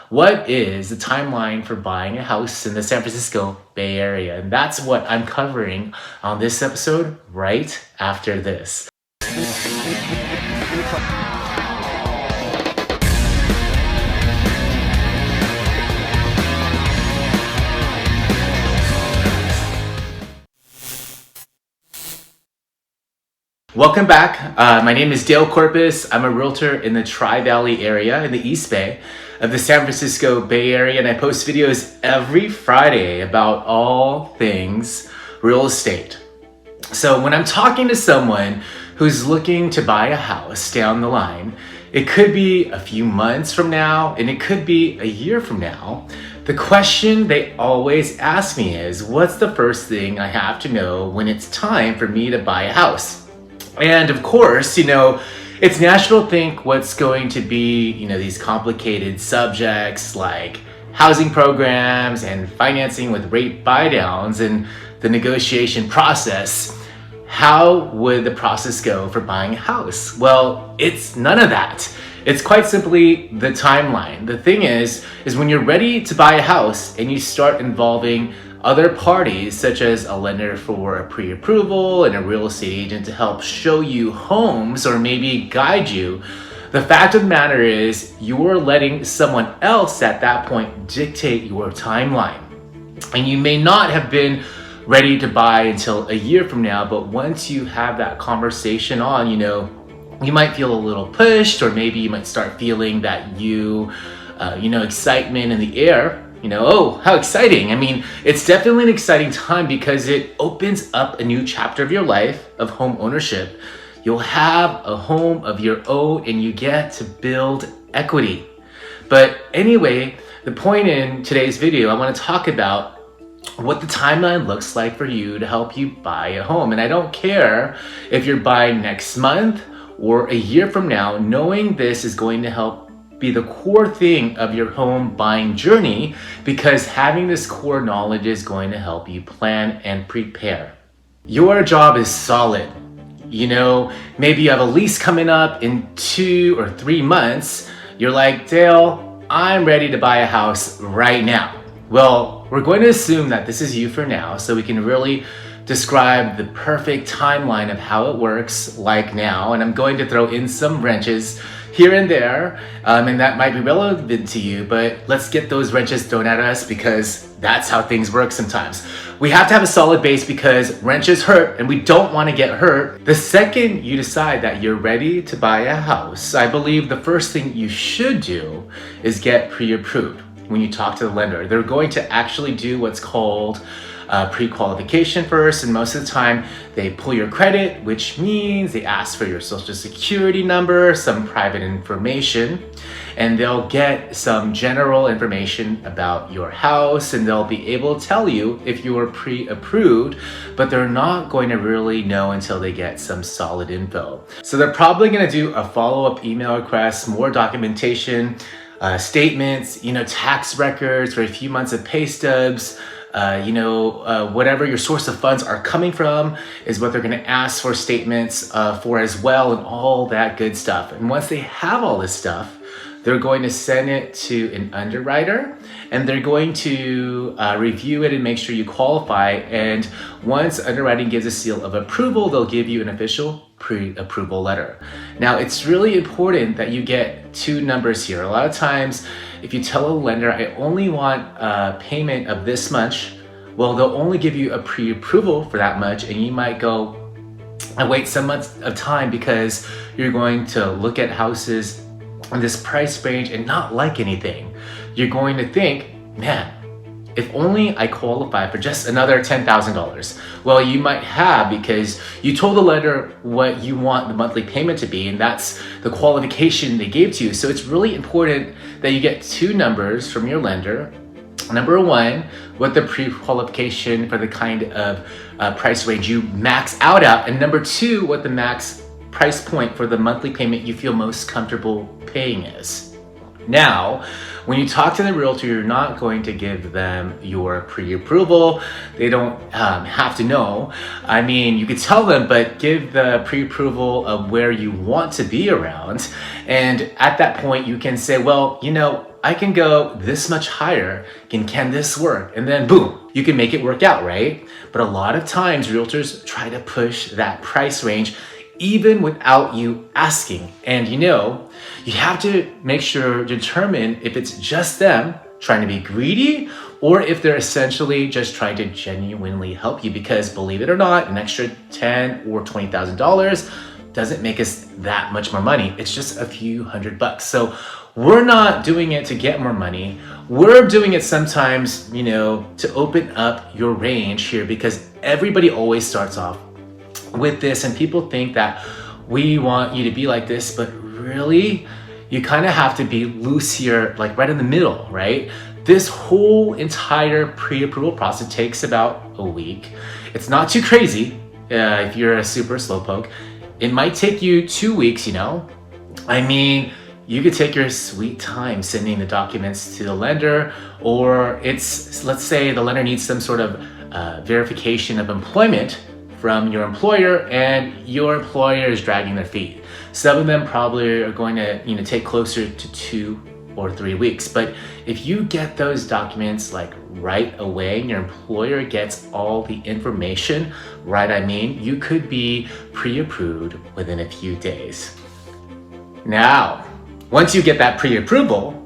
What is the timeline for buying a house in the San Francisco Bay Area? And that's what I'm covering on this episode right after this. Welcome back. My name is Dale Corpus. I'm a realtor in the Tri-Valley area in the East Bay of the San Francisco Bay Area, and I post videos every Friday about all things real estate. So when I'm talking to someone who's looking to buy a house down the line, it could be a few months from now, and it could be a year from now. The question they always ask me is, what's the first thing I have to know when it's time for me to buy a house? And of course, it's natural to think what's going to be, these complicated subjects like housing programs and financing with rate buy downs and the negotiation process. How would the process go for buying a house? Well, it's none of that. It's quite simply the timeline. The thing is when you're ready to buy a house and you start involving other parties, such as a lender for a pre-approval and a real estate agent to help show you homes or maybe guide you, the fact of the matter is you're letting someone else at that point dictate your timeline. And you may not have been ready to buy until a year from now, but once you have that conversation on, you might feel a little pushed, or maybe you might start feeling that excitement in the air. Oh, how exciting. It's definitely an exciting time because it opens up a new chapter of your life of home ownership. You'll have a home of your own and you get to build equity. But anyway, the point in today's video, I want to talk about what the timeline looks like for you to help you buy a home. And I don't care if you're buying next month or a year from now, knowing this is going to help be the core thing of your home buying journey, because having this core knowledge is going to help you plan and prepare. Your job is solid. Maybe you have a lease coming up in 2 or 3 months. You're like, Dale, I'm ready to buy a house right now. Well, we're going to assume that this is you for now, so we can really describe the perfect timeline of how it works like now. And I'm going to throw in some wrenches here and there, and that might be relevant to you, but let's get those wrenches thrown at us because that's how things work sometimes. We have to have a solid base because wrenches hurt and we don't want to get hurt. The second you decide that you're ready to buy a house, I believe the first thing you should do is get pre-approved. When you talk to the lender, they're going to actually do what's called pre-qualification first, and most of the time they pull your credit, which means they ask for your social security number, some private information, and they'll get some general information about your house, and they'll be able to tell you if you are pre-approved, but they're not going to really know until they get some solid info. So they're probably going to do a follow-up email request, more documentation, statements, tax records for a few months of pay stubs, whatever your source of funds are coming from is what they're going to ask for statements for as well, and all that good stuff. And once they have all this stuff, they're going to send it to an underwriter, and they're going to review it and make sure you qualify. And once underwriting gives a seal of approval, they'll give you an official pre-approval letter. Now, it's really important that you get 2 numbers here. A lot of times, if you tell a lender, I only want a payment of this much, well, they'll only give you a pre-approval for that much, and you might go and wait some months of time because you're going to look at houses in this price range and not like anything. You're going to think, man, if only I qualify for just another $10,000. Well, you might have, because you told the lender what you want the monthly payment to be, and that's the qualification they gave to you. So it's really important that you get 2 numbers from your lender. Number 1, what the pre-qualification for the kind of price range you max out at, and number 2, what the max price point for the monthly payment you feel most comfortable paying is. Now, when you talk to the realtor, you're not going to give them your pre-approval. They don't have to know. You could tell them, but give the pre-approval of where you want to be around. And at that point, you can say, well, I can go this much higher. Can this work? And then boom, you can make it work out, right? But a lot of times realtors try to push that price range even without you asking. And you have to make sure, determine if it's just them trying to be greedy or if they're essentially just trying to genuinely help you. Because believe it or not, an extra $10,000 or $20,000 doesn't make us that much more money. It's just a few $100. So we're not doing it to get more money. We're doing it sometimes, to open up your range here, because everybody always starts off with this and people think that we want you to be like this, but really you kind of have to be loose here, like right in the middle, right? This whole entire pre-approval process takes about a week. It's not too crazy if you're a super slowpoke. It might take you 2 weeks, I mean, you could take your sweet time sending the documents to the lender, or let's say the lender needs some sort of verification of employment from your employer, and your employer is dragging their feet. Some of them probably are going to take closer to 2 or 3 weeks. But if you get those documents like right away and your employer gets all the information right, you could be pre-approved within a few days. Now, once you get that pre-approval,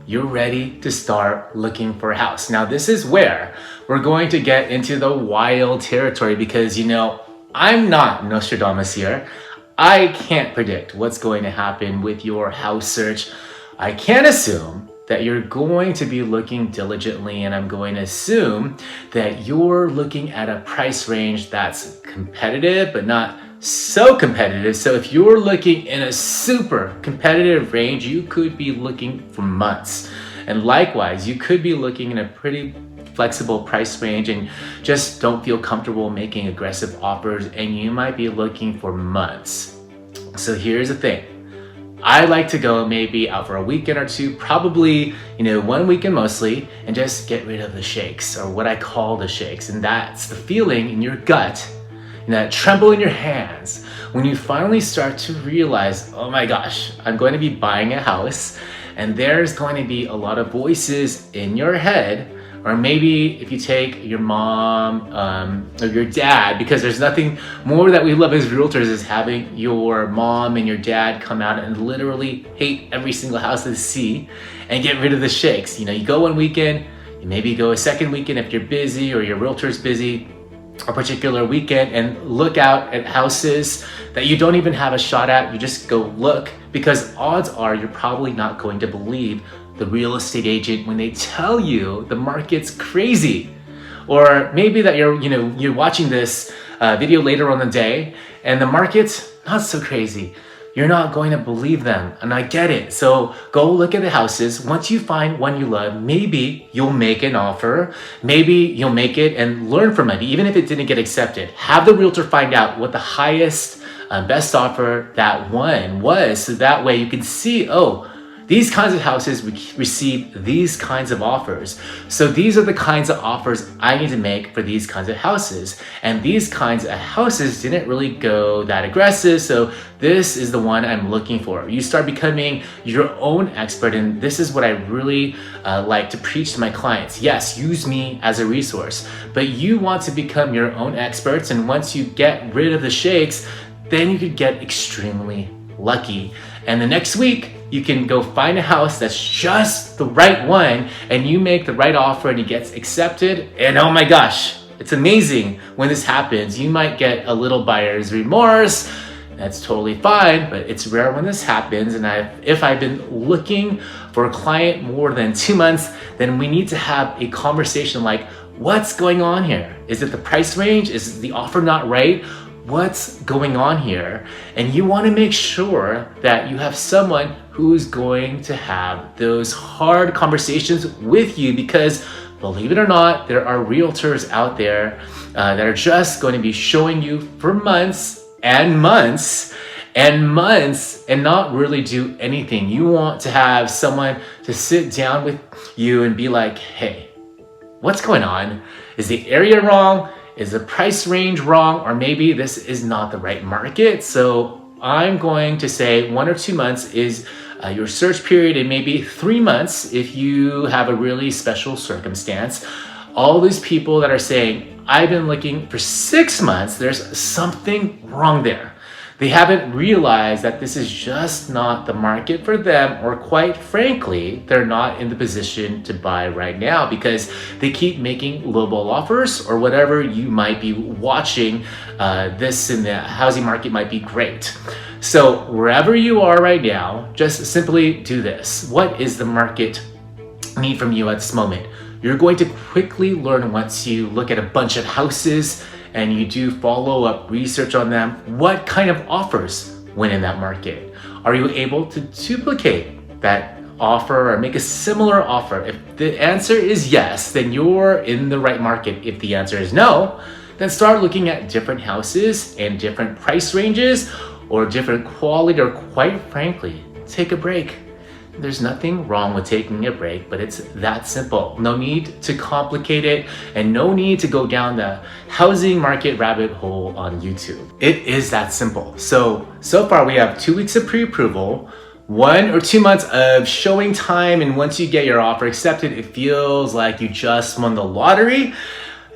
you're ready to start looking for a house. Now, this is where we're going to get into the wild territory, because I'm not Nostradamus here. I can't predict what's going to happen with your house search. I can assume that you're going to be looking diligently, and I'm going to assume that you're looking at a price range that's competitive, but not so competitive. So if you're looking in a super competitive range, you could be looking for months. And likewise, you could be looking in a pretty flexible price range and just don't feel comfortable making aggressive offers, and you might be looking for months. So here's the thing. I like to go maybe out for a weekend or two, probably 1 weekend mostly, and just get rid of the shakes, or what I call the shakes. And that's the feeling in your gut, that tremble in your hands when you finally start to realize, oh my gosh, I'm going to be buying a house, and there's going to be a lot of voices in your head. Or maybe if you take your mom or your dad, because there's nothing more that we love as realtors is having your mom and your dad come out and literally hate every single house they see and get rid of the shakes. You go 1 weekend, you maybe go a second weekend if you're busy or your realtor's busy, a particular weekend, and look out at houses that you don't even have a shot at. You just go look, because odds are you're probably not going to believe the real estate agent when they tell you the market's crazy. Or maybe that you're watching this video later on the day and the market's not so crazy. You're not going to believe them, and I get it. So go look at the houses. Once you find one you love, maybe you'll make an offer. Maybe you'll make it and learn from it, even if it didn't get accepted. Have the realtor find out what the highest, best offer that one was, so that way you can see, these kinds of houses receive these kinds of offers. So these are the kinds of offers I need to make for these kinds of houses. And these kinds of houses didn't really go that aggressive, so this is the one I'm looking for. You start becoming your own expert, and this is what I really like to preach to my clients. Yes, use me as a resource, but you want to become your own experts, and once you get rid of the shakes, then you could get extremely lucky. And the next week, you can go find a house that's just the right one, and you make the right offer and it gets accepted. And oh my gosh, it's amazing when this happens. You might get a little buyer's remorse. That's totally fine, but it's rare when this happens. And if I've been looking for a client more than 2 months, then we need to have a conversation like, what's going on here? Is it the price range? Is the offer not right? What's going on here? And you want to make sure that you have someone who's going to have those hard conversations with you, because believe it or not, there are realtors out there that are just going to be showing you for months and months and months and not really do anything. You want to have someone to sit down with you and be like, hey, what's going on? Is the area wrong? Is the price range wrong? Or maybe this is not the right market. So I'm going to say 1 or 2 months is Your search period, it may be 3 months if you have a really special circumstance. All these people that are saying, I've been looking for 6 months, there's something wrong there. They haven't realized that this is just not the market for them, or quite frankly, they're not in the position to buy right now because they keep making lowball offers or whatever you might be watching. This in the housing market might be great. So wherever you are right now, just simply do this. What is the market need from you at this moment? You're going to quickly learn once you look at a bunch of houses and you do follow-up research on them, what kind of offers win in that market? Are you able to duplicate that offer or make a similar offer? If the answer is yes, then you're in the right market. If the answer is no, then start looking at different houses and different price ranges or different quality, or quite frankly, take a break. There's nothing wrong with taking a break, but it's that simple. No need to complicate it and no need to go down the housing market rabbit hole on YouTube. It is that simple. So far we have 2 weeks of pre-approval, 1 or 2 months of showing time, and once you get your offer accepted, it feels like you just won the lottery.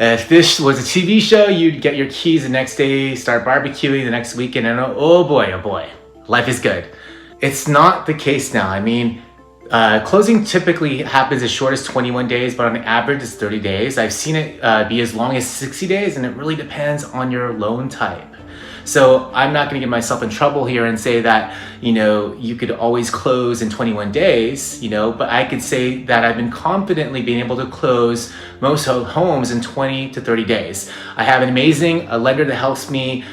If this was a TV show, you'd get your keys the next day, start barbecuing the next weekend, and oh boy, life is good. It's not the case now. I mean, closing typically happens as short as 21 days, but on average it's 30 days. I've seen it be as long as 60 days, and it really depends on your loan type. So I'm not gonna get myself in trouble here and say that, you could always close in 21 days, but I could say that I've been confidently being able to close most homes in 20 to 30 days. I have an amazing lender that helps me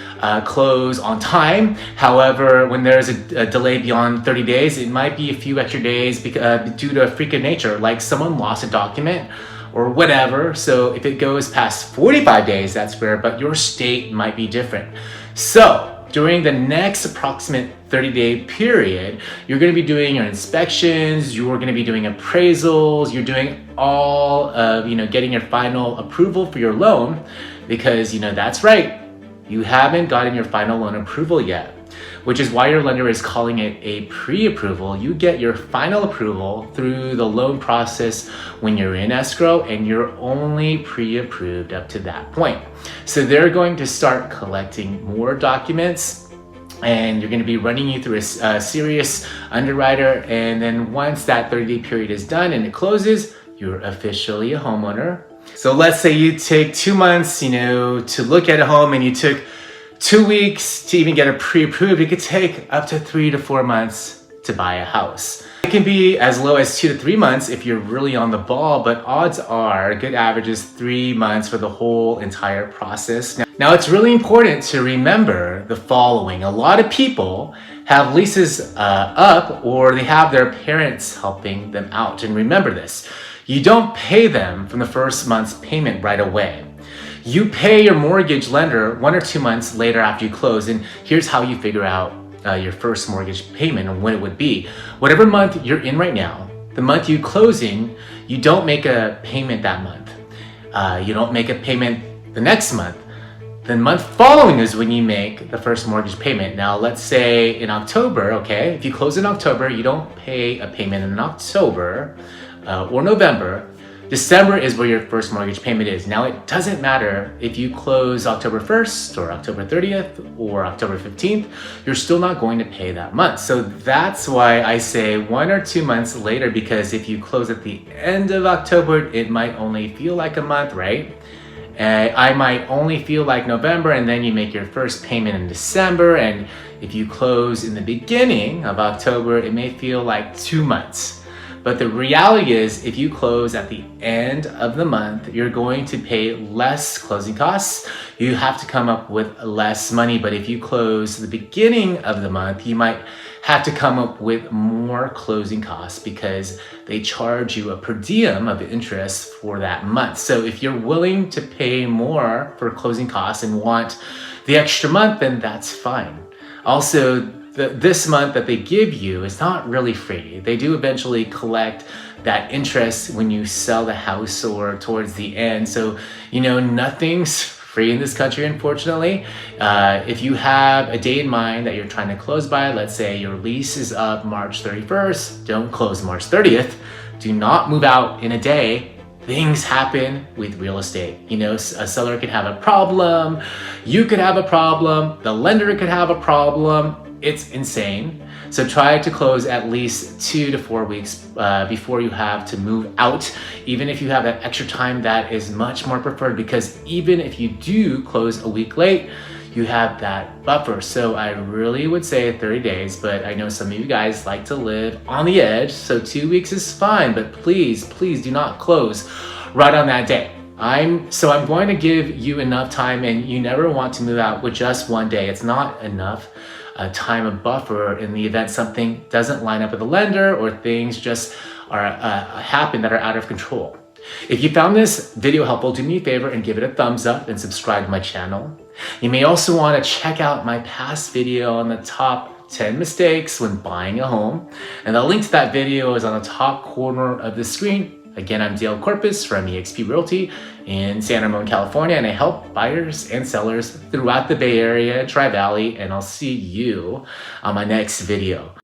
close on time. However, when there's a delay beyond 30 days, it might be a few extra days due to a freak of nature, like someone lost a document or whatever. So if it goes past 45 days, that's fair, but your state might be different. So during the next approximate 30-day period, you're going to be doing your inspections, you're going to be doing appraisals, you're doing all of, getting your final approval for your loan, because, that's right, you haven't gotten your final loan approval yet, which is why your lender is calling it a pre-approval. You get your final approval through the loan process when you're in escrow, and you're only pre-approved up to that point. So they're going to start collecting more documents, and you're going to be running you through a serious underwriter. And then once that 30-day period is done and it closes, you're officially a homeowner. So let's say you take 2 months, to look at a home, and you took 2 weeks to even get it pre-approved. It could take up to 3 to 4 months to buy a house. It can be as low as 2 to 3 months if you're really on the ball, but odds are a good average is 3 months for the whole entire process. Now it's really important to remember the following. A lot of people have leases up, or they have their parents helping them out. And remember this, you don't pay them from the first month's payment right away. You pay your mortgage lender 1 or 2 months later after you close, and here's how you figure out your first mortgage payment and when it would be. Whatever month you're in right now, the month you closing, you don't make a payment that month. You don't make a payment the next month. The month following is when you make the first mortgage payment. Now, let's say in October, okay? If you close in October, you don't pay a payment in October or November. December is where your first mortgage payment is. Now, it doesn't matter if you close October 1st or October 30th or October 15th, you're still not going to pay that month. So that's why I say 1 or 2 months later, because if you close at the end of October, it might only feel like a month, right? I might only feel like November, and then you make your first payment in December. And if you close in the beginning of October, it may feel like 2 months. But the reality is, if you close at the end of the month, you're going to pay less closing costs. You have to come up with less money. But if you close the beginning of the month, you might have to come up with more closing costs because they charge you a per diem of interest for that month. So if you're willing to pay more for closing costs and want the extra month, then that's fine. Also, this month that they give you is not really free. They do eventually collect that interest when you sell the house or towards the end. So, nothing's free in this country, unfortunately. If you have a date in mind that you're trying to close by, let's say your lease is up March 31st, don't close March 30th. Do not move out in a day. Things happen with real estate. You know, a seller could have a problem, you could have a problem, the lender could have a problem. It's insane. So try to close at least 2 to 4 weeks before you have to move out. Even if you have that extra time, that is much more preferred, because even if you do close a week late, you have that buffer. So I really would say 30 days, but I know some of you guys like to live on the edge, so 2 weeks is fine, but please do not close right on that day. I'm going to give you enough time, and you never want to move out with just 1 day. It's not enough time of buffer in the event something doesn't line up with the lender or things just happen that are out of control. If you found this video helpful, do me a favor and give it a thumbs up and subscribe to my channel. You may also want to check out my past video on the top 10 mistakes when buying a home. And the link to that video is on the top corner of the screen. Again, I'm Dale Corpus from eXp Realty in San Ramon, California, and I help buyers and sellers throughout the Bay Area, Tri-Valley, and I'll see you on my next video.